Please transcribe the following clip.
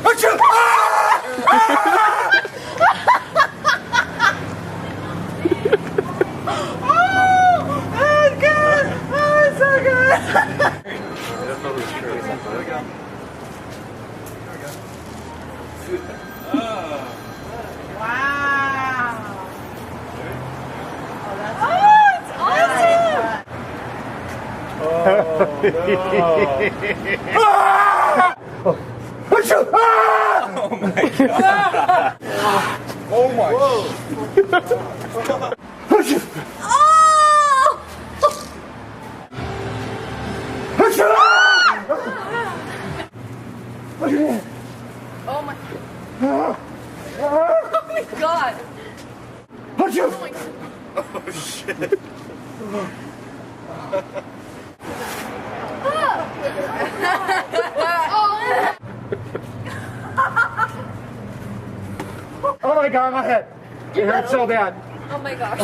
Achoo! Oh my god! Oh my god! Oh shit! Oh my god, my head! It hurts so bad. Oh my gosh.